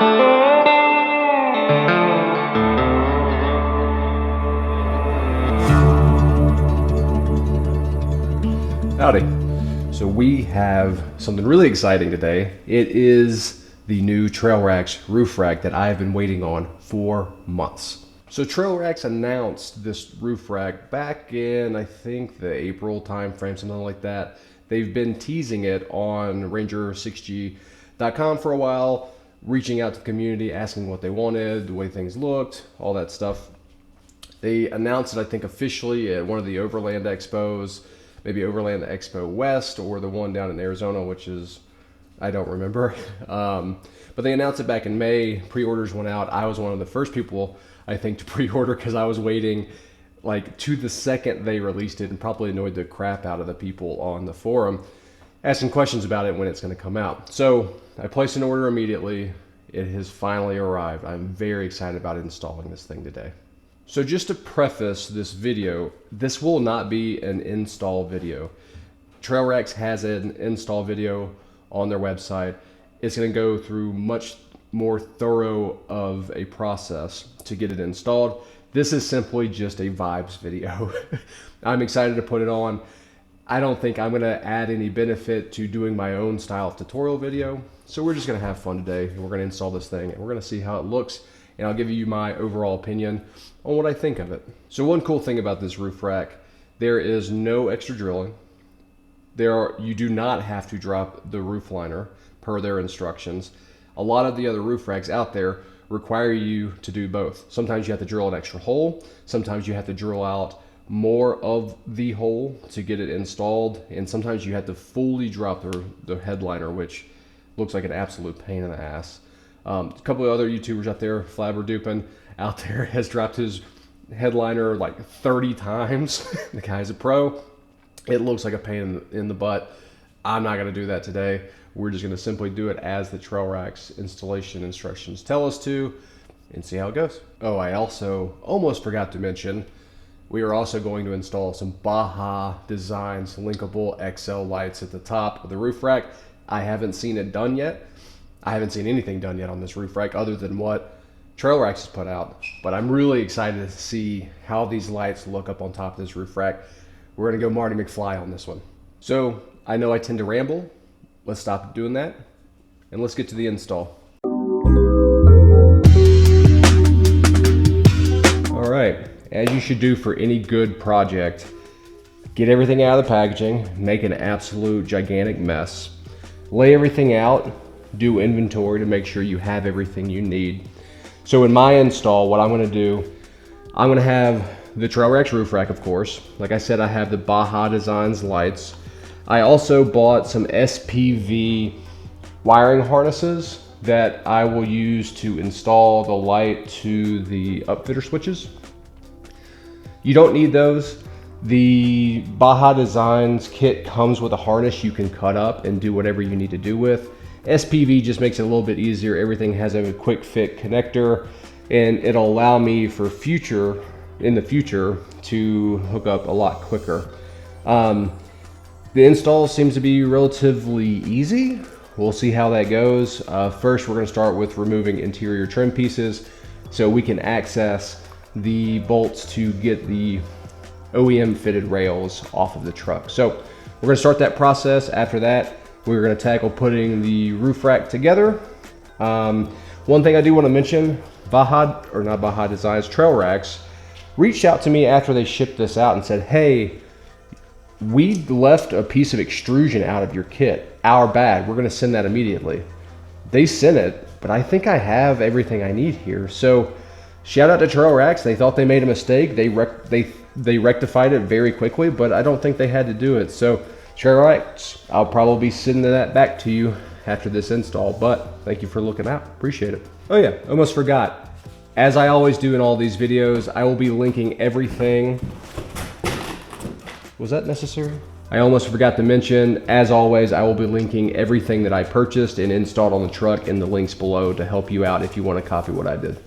Howdy. So we have something really exciting today. It is the new TrailRax roof rack that I have been waiting on for months. So TrailRax announced this roof rack back in, I think, the April timeframe, something like that. They've been teasing it on Ranger6G.com for a while, reaching out to the community, asking what they wanted, the way things looked, all that stuff. They announced it, I think, officially at one of the Overland Expos, maybe Overland Expo West or the one down in Arizona, which is, I don't remember. But they announced it back in May. Pre-orders went out. I was one of the first people, I think, to pre-order because I was waiting like to the second they released it and probably annoyed the crap out of the people on the forum asking questions about it when it's going to come out. So I placed an order immediately. It has finally arrived. I'm very excited about installing this thing today. So just to preface this video, this will not be an install video. TrailRax has an install video on their website. It's going to go through much more thorough of a process to get it installed. This is simply just a vibes video. I'm excited to put it on. I don't think I'm going to add any benefit to doing my own style of tutorial video. So we're just going to have fun today, and we're going to install this thing, and we're going to see how it looks, and I'll give you my overall opinion on what I think of it. So one cool thing about this roof rack, there is no extra drilling. You do not have to drop the roof liner per their instructions. A lot of the other roof racks out there require you to do both. Sometimes you have to drill an extra hole. Sometimes you have to drill out more of the hole to get it installed. And sometimes you have to fully drop the headliner, which looks like an absolute pain in the ass. A couple of other YouTubers out there, Flabberdoopin out there, has dropped his headliner like 30 times. The guy's a pro. It looks like a pain in the butt. I'm not going to do that today. We're just going to simply do it as the TrailRax installation instructions tell us to and see how it goes. Oh, I also almost forgot to mention, we are also going to install some Baja Designs linkable XL lights at the top of the roof rack. I haven't seen it done yet. I haven't seen anything done yet on this roof rack other than what TrailRax has put out, but I'm really excited to see how these lights look up on top of this roof rack. We're gonna go Marty McFly on this one. So I know I tend to ramble. Let's stop doing that and let's get to the install. All right, as you should do for any good project, get everything out of the packaging, make an absolute gigantic mess, lay everything out, do inventory to make sure you have everything you need. So in my install, what I'm going to do, I'm going to have the TrailRax roof rack, of course. Like I said, I have the Baja Designs lights. I also bought some SPV wiring harnesses that I will use to install the light to the upfitter switches. You don't need those. The Baja Designs kit comes with a harness you can cut up and do whatever you need to do with. SPV just makes it a little bit easier. Everything has a quick fit connector, and it'll allow me in the future to hook up a lot quicker. The install seems to be relatively easy. We'll see how that goes. First, we're going to start with removing interior trim pieces so we can access the bolts to get the OEM fitted rails off of the truck. So we're going to start that process. After that, we're going to tackle putting the roof rack together. One thing I do want to mention, Baja Designs, TrailRax reached out to me after they shipped this out and said, hey, we left a piece of extrusion out of your kit. Our bad. We're going to send that immediately. They sent it, but I think I have everything I need here. So shout out to TrailRax. They thought they made a mistake. They rectified it very quickly, but I don't think they had to do it. So TrailRax, I'll probably be sending that back to you after this install, but thank you for looking out. Appreciate it. Oh yeah, almost forgot. As I always do in all these videos, I will be linking everything. Was that necessary? I almost forgot to mention, as always, I will be linking everything that I purchased and installed on the truck in the links below to help you out if you want to copy what I did.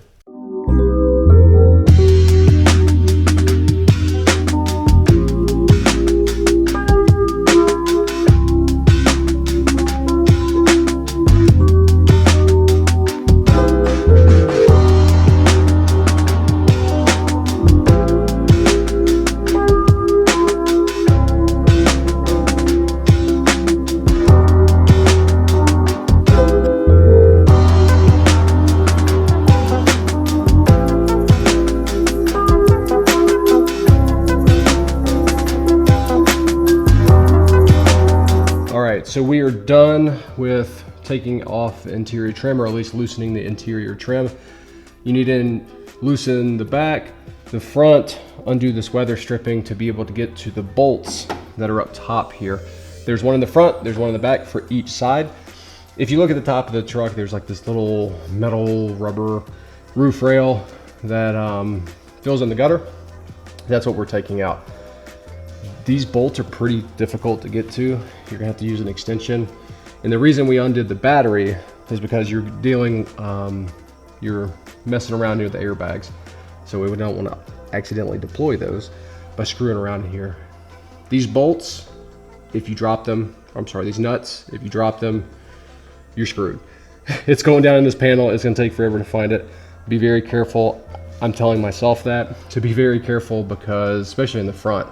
so we are done with taking off the interior trim, or at least loosening the interior trim. You need to loosen the back, the front, undo this weather stripping to be able to get to the bolts that are up top here. There's one in the front, there's one in the back for each side. If you look at the top of the truck, there's like this little metal rubber roof rail that fills in the gutter. That's what we're taking out. These bolts are pretty difficult to get to. You're gonna have to use an extension. And the reason we undid the battery is because you're messing around here with the airbags. So we don't want to accidentally deploy those by screwing around here. These bolts, if you drop them, these nuts, if you drop them, you're screwed. It's going down in this panel. It's gonna take forever to find it. Be very careful. I'm telling myself that, to be very careful, because especially in the front,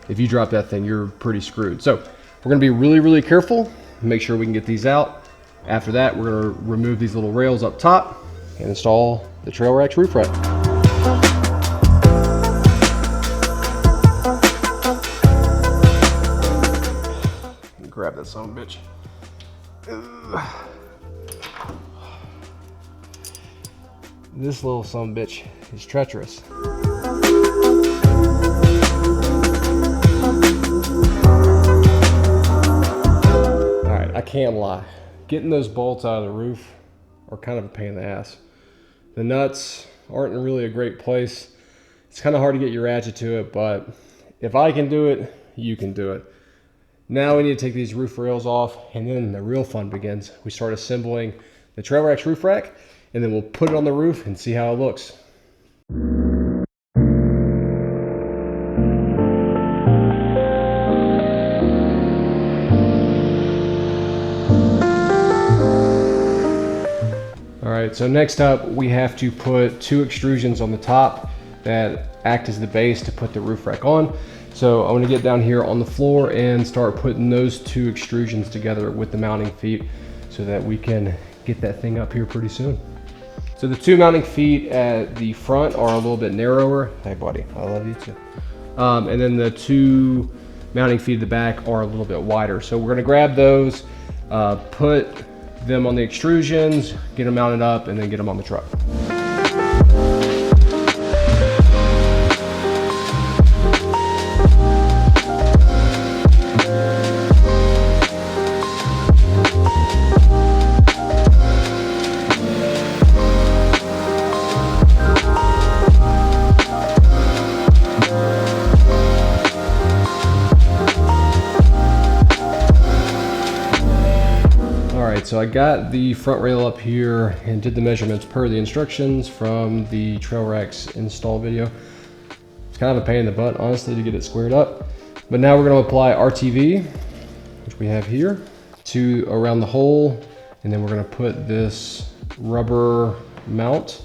if you drop that thing, you're pretty screwed. So we're gonna be really, really careful, make sure we can get these out. After that, we're gonna remove these little rails up top and install the TrailRax roof rack. Grab that son of a bitch. This little son of a bitch is treacherous. Alright, I can't lie. Getting those bolts out of the roof are kind of a pain in the ass. The nuts aren't in really a great place. It's kind of hard to get your ratchet to it, but if I can do it, you can do it. Now we need to take these roof rails off, and then the real fun begins. We start assembling the TrailRax roof rack, and then we'll put it on the roof and see how it looks. All right, so next up, we have to put 2 extrusions on the top that act as the base to put the roof rack on. So I'm gonna get down here on the floor and start putting those 2 extrusions together with the mounting feet so that we can get that thing up here pretty soon. So the 2 mounting feet at the front are a little bit narrower. Hey buddy, I love you too. And then the 2 mounting feet at the back are a little bit wider. So we're gonna grab those, put them on the extrusions, get them mounted up, and then get them on the truck. So I got the front rail up here and did the measurements per the instructions from the TrailRax install video. It's kind of a pain in the butt, honestly, to get it squared up. But now we're going to apply RTV, which we have here, to around the hole, and then we're going to put this rubber mount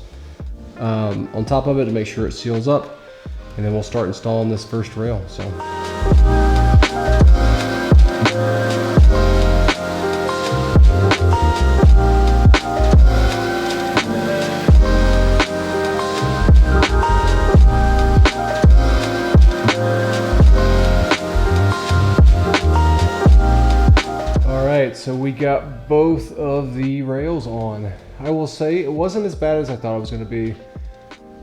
on top of it to make sure it seals up, and then we'll start installing this first rail. So. So we got both of the rails on. I will say it wasn't as bad as I thought it was going to be.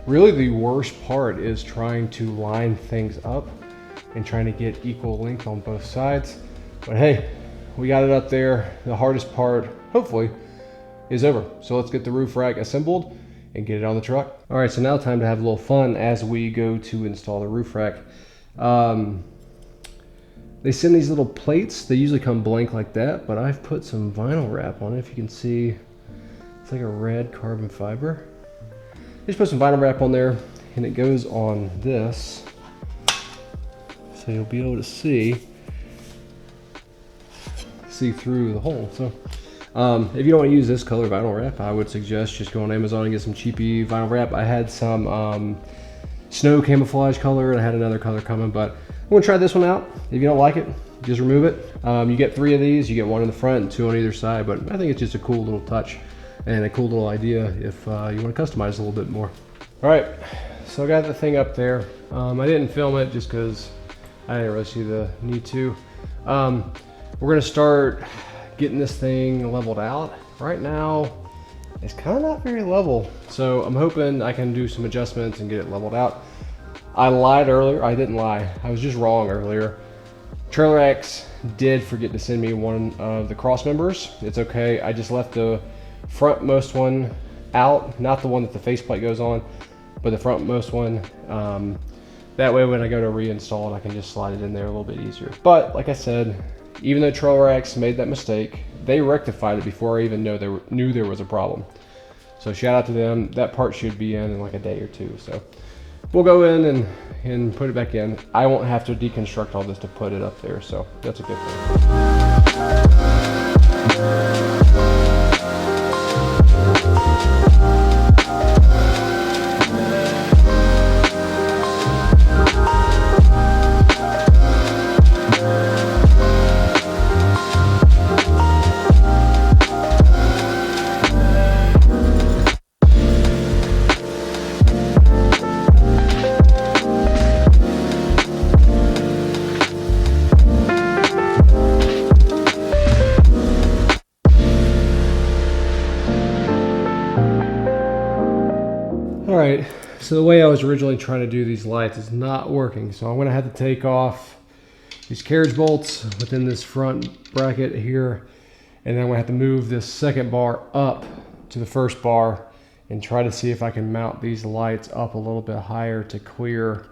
Really, the worst part is trying to line things up and trying to get equal length on both sides. But hey, we got it up there. The hardest part, hopefully, is over. So let's get the roof rack assembled and get it on the truck. All right, so now time to have a little fun as we go to install the roof rack. They send these little plates. They usually come blank like that, but I've put some vinyl wrap on it. If you can see, it's like a red carbon fiber. Just put some vinyl wrap on there, and it goes on this. So you'll be able to see through the hole. So if you don't want to use this color vinyl wrap, I would suggest just go on Amazon and get some cheapy vinyl wrap. I had some snow camouflage color, and I had another color coming, but I'm gonna try this one out. If you don't like it, just remove it. You get 3 of these. You get 1 in the front and 2 on either side, but I think it's just a cool little touch and a cool little idea if you want to customize a little bit more. All right, so I got the thing up there. I didn't film it just because I didn't really see the need to. But we're gonna start getting this thing leveled out. Right now, it's kind of not very level. So I'm hoping I can do some adjustments and get it leveled out. I lied earlier, I didn't lie. I was just wrong earlier. TrailRax did forget to send me one of the cross members. It's okay, I just left the frontmost one out, not the one that the faceplate goes on, but the frontmost one. That way when I go to reinstall it, I can just slide it in there a little bit easier. But like I said, even though TrailRax made that mistake, they rectified it before I even knew there was a problem. So shout out to them. That part should be in like a day or two. So we'll go in and put it back in. I won't have to deconstruct all this to put it up there. So that's a good thing. All right, so the way I was originally trying to do these lights is not working. So I'm gonna have to take off these carriage bolts within this front bracket here. And then I'm gonna have to move this second bar up to the first bar and try to see if I can mount these lights up a little bit higher to clear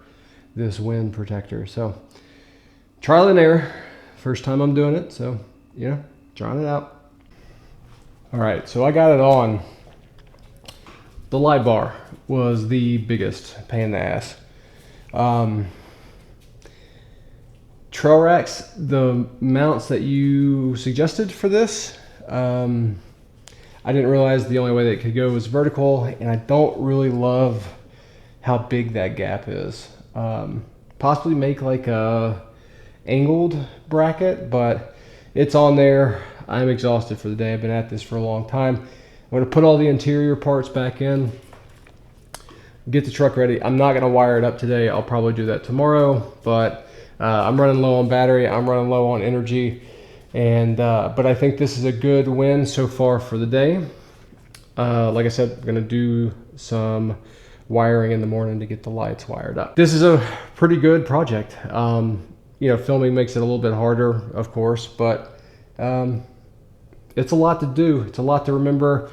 this wind protector. So trial and error, first time I'm doing it. So, yeah, trying it out. All right, so I got it on. The light bar was the biggest pain in the ass. TrailRax, the mounts that you suggested for this, I didn't realize the only way that it could go was vertical, and I don't really love how big that gap is. Possibly make like a angled bracket, but it's on there. I'm exhausted for the day. I've been at this for a long time. I'm gonna put all the interior parts back in, get the truck ready. I'm not gonna wire it up today. I'll probably do that tomorrow, but I'm running low on battery. I'm running low on energy, and but I think this is a good win so far for the day. Like I said, I'm gonna do some wiring in the morning to get the lights wired up. This is a pretty good project. You know, filming makes it a little bit harder, of course, but it's a lot to do. It's a lot to remember.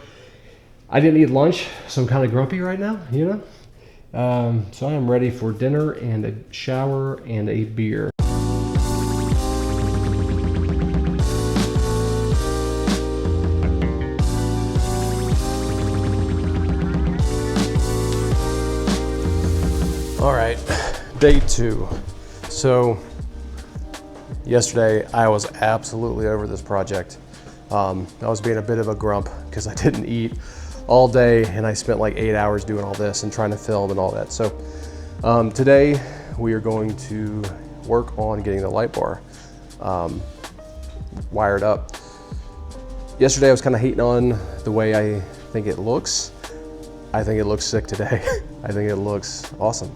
I didn't eat lunch, so I'm kind of grumpy right now, you know? So I am ready for dinner and a shower and a beer. All right, day 2. So yesterday I was absolutely over this project. I was being a bit of a grump because I didn't eat all day, and I spent like 8 hours doing all this and trying to film and all that. So today we are going to work on getting the light bar wired up. Yesterday I was kind of hating on the way I think it looks. I think it looks sick today. I think it looks awesome.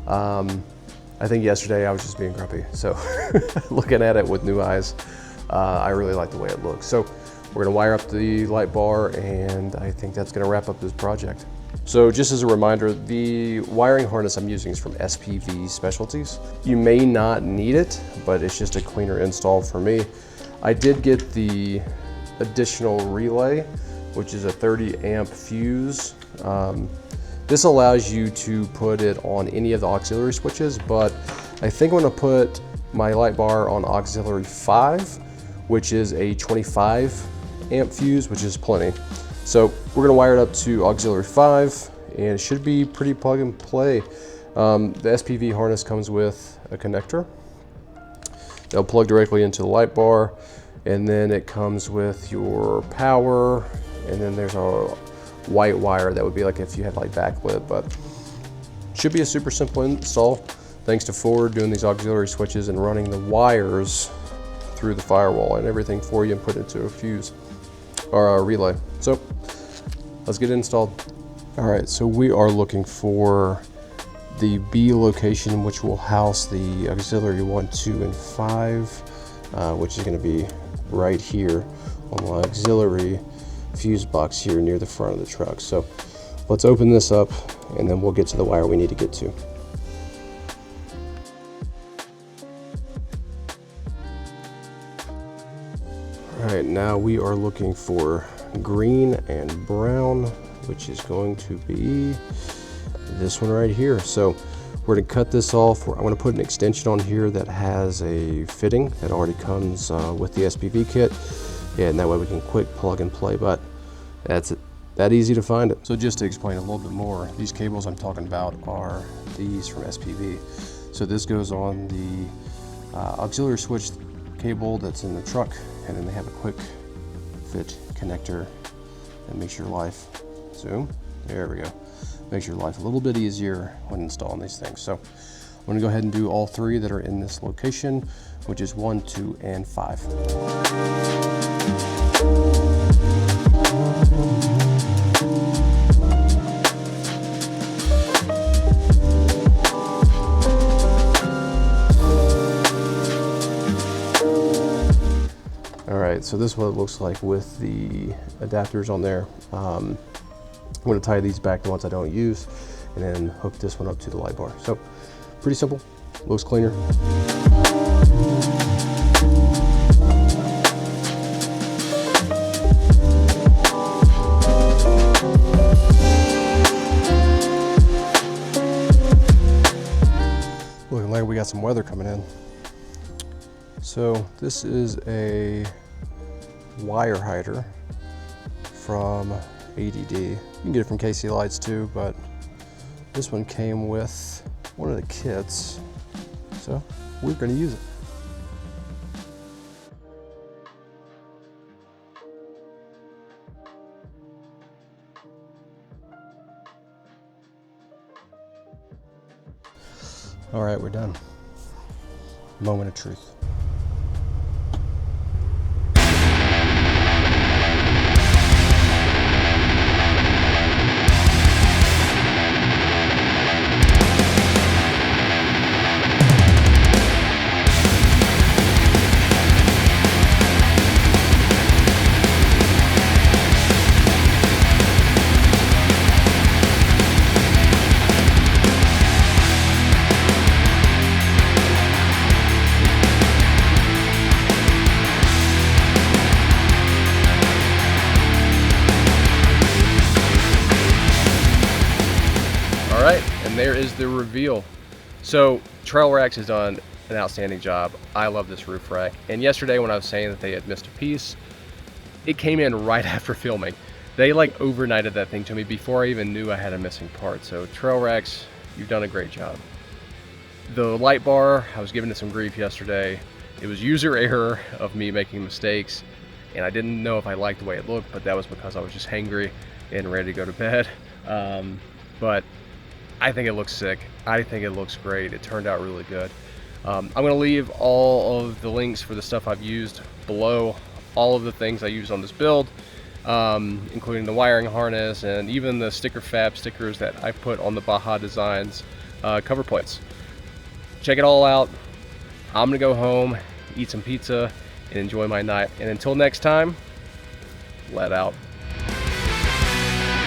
I think yesterday I was just being grumpy. So looking at it with new eyes, I really like the way it looks. So we're gonna wire up the light bar, and I think that's gonna wrap up this project. So just as a reminder, the wiring harness I'm using is from SPV Specialties. You may not need it, but it's just a cleaner install for me. I did get the additional relay, which is a 30 amp fuse. This allows you to put it on any of the auxiliary switches, but I think I'm gonna put my light bar on auxiliary 5, which is a 25 amp fuse, which is plenty. So we're gonna wire it up to auxiliary 5, and it should be pretty plug and play. The SPV harness comes with a connector that'll plug directly into the light bar, and then it comes with your power, and then there's a white wire that would be like if you had like backlit, but should be a super simple install. Thanks to Ford doing these auxiliary switches and running the wires through the firewall and everything for you and put it into a fuse or a relay. So let's get it installed. All right, so we are looking for the B location, which will house the auxiliary 1, 2, and 5, which is going to be right here on the auxiliary fuse box here near the front of the truck. So let's open this up and then we'll get to the wire we need to get to. All right, now we are looking for green and brown, which is going to be this one right here. So we're gonna cut this off. I'm gonna put an extension on here that has a fitting that already comes with the SPV kit. Yeah, and that way we can quick plug and play, but that's it. That easy to find it. So just to explain a little bit more, these cables I'm talking about are these from SPV. So this goes on the auxiliary switch cable that's in the truck, and then they have a quick fit connector that makes your life, zoom, there we go, makes your life a little bit easier when installing these things. So I'm going to go ahead and do all three that are in this location, which is 1, 2, and 5. Alright, so this is what it looks like with the adapters on there. I'm going to tie these back, the ones I don't use, and then hook this one up to the light bar. So pretty simple, looks cleaner. Looking like we got some weather coming in. So this is a wire hider from ADD. You can get it from KC Lights too, but this one came with one of the kits, so we're going to use it. All right, we're done. Moment of truth. And there is the reveal. So TrailRax has done an outstanding job. I love this roof rack. And yesterday when I was saying that they had missed a piece, it came in right after filming. They like overnighted that thing to me before I even knew I had a missing part. So TrailRax, you've done a great job. The light bar, I was giving it some grief yesterday. It was user error of me making mistakes, and I didn't know if I liked the way it looked, but that was because I was just hangry and ready to go to bed. But I think it looks sick. I think it looks great. It turned out really good. I'm going to leave all of the links for the stuff I've used below, all of the things I used on this build, including the wiring harness and even the sticker fab stickers that I put on the Baja Designs cover plates. Check it all out. I'm going to go home, eat some pizza, and enjoy my night. And until next time, let out.